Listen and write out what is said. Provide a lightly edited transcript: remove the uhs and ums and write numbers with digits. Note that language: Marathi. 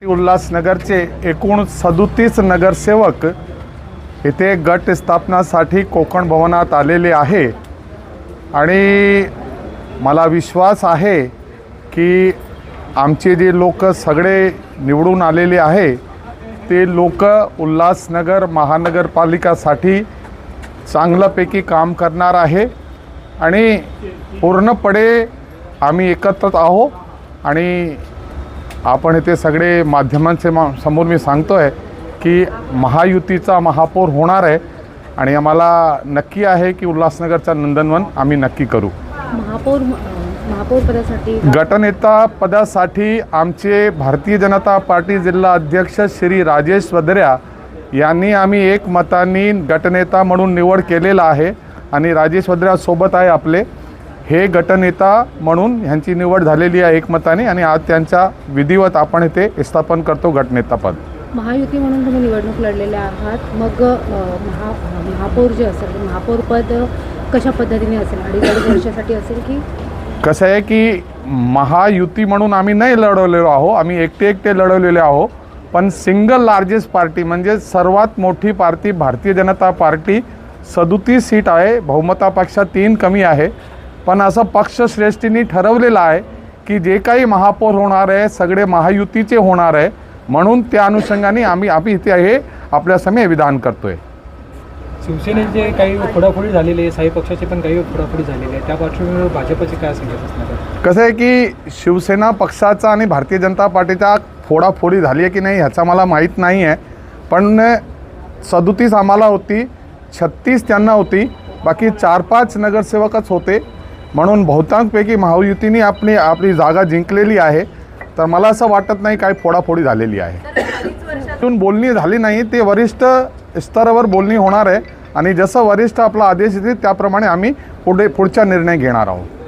उल्हासनगरचे एकूण 37 नगरसेवक इथे गट स्थापनासाठी कोकण भवनात आलेले आहे आणि मला विश्वास आहे की आमचे जे लोक सगळे निवडून आलेले आहे ते लोक उल्हासनगर महानगरपालिकासाठी चांगल्यापैकी काम करणार आहे आणि पूर्णपणे आम्ही एकत्र आहोत आणि आपण इथे सगळे माध्यमांचे समोर मी सांगतो आहे की महायुतीचा महापौर होणार आहे आणि आम्हाला नक्की आहे की उल्हासनगरचा नंदनवन आम्ही नक्की करू। महापौर पदासाठी गटनेता पदासाठी आमचे भारतीय जनता पार्टी जिल्हा अध्यक्ष श्री राजेश वद्र्या यांनी आम्ही एक मतांनी गटनेता म्हणून निवड केलेला आहे आणि राजेश वद्र्या सोबत आहे आपले हे गटनेता म्हणून ह्यांची निवड झालेली आहे एकमताने आणि आज त्यांच्या विधिवत आपण इथे स्थापन करतो गटनेता पद। महायुती म्हणून तुम्ही निवडणूक लढलेले आहात, मग महापौर जे असेल महापौर पद कशा पद्धतीने असेल? 2.5 वर्षासाठी असेल की कसं आहे की महायुती म्हणून आम्ही नाही लढवलेलो आहो, आम्ही एकटे लढवलेले आहो, पण सिंगल लार्जेस्ट पार्टी म्हणजे सर्वात मोठी party Bharatiya Janata party 37 seat आहे, बहुमतापेक्षा 3 कमी आहे, पण असं पक्षश्रेष्ठींनी ठरवलेलं आहे की जे काही महापौर होणार आहे सगळे महायुतीचे होणार आहे म्हणून त्या अनुषंगाने आम्ही इथे हे आपल्यासमोर विधान करतोय। शिवसेनेचे काही फोडाफोडी झालेली आहे, साई पक्षाचे पण काही फोडाफोडी झालेली आहे, त्या पार्श्वभूमीवर भाजपचे काय संकेत असणार आहे? कसं आहे की शिवसेना पक्षाचा आणि भारतीय जनता पार्टीचा फोडाफोडी झाली आहे की नाही ह्याचा मला माहीत नाही आहे, पण 37 आम्हाला होती, 36 त्यांना होती, बाकी 4-5 नगरसेवकच होते म्हणून बहुतांशपैकी महायुतीने आपली जागा जिंकलेली आहे, तर मला असं वाटत नाही काही फोडाफोडी झालेली आहे। बोलणी झाली नाही, ते वरिष्ठ स्तरावर बोलणी होणार आहे आणि जसं वरिष्ठ आपला आदेश देतील त्याप्रमाणे आम्ही पुढचा निर्णय घेणार आहोत।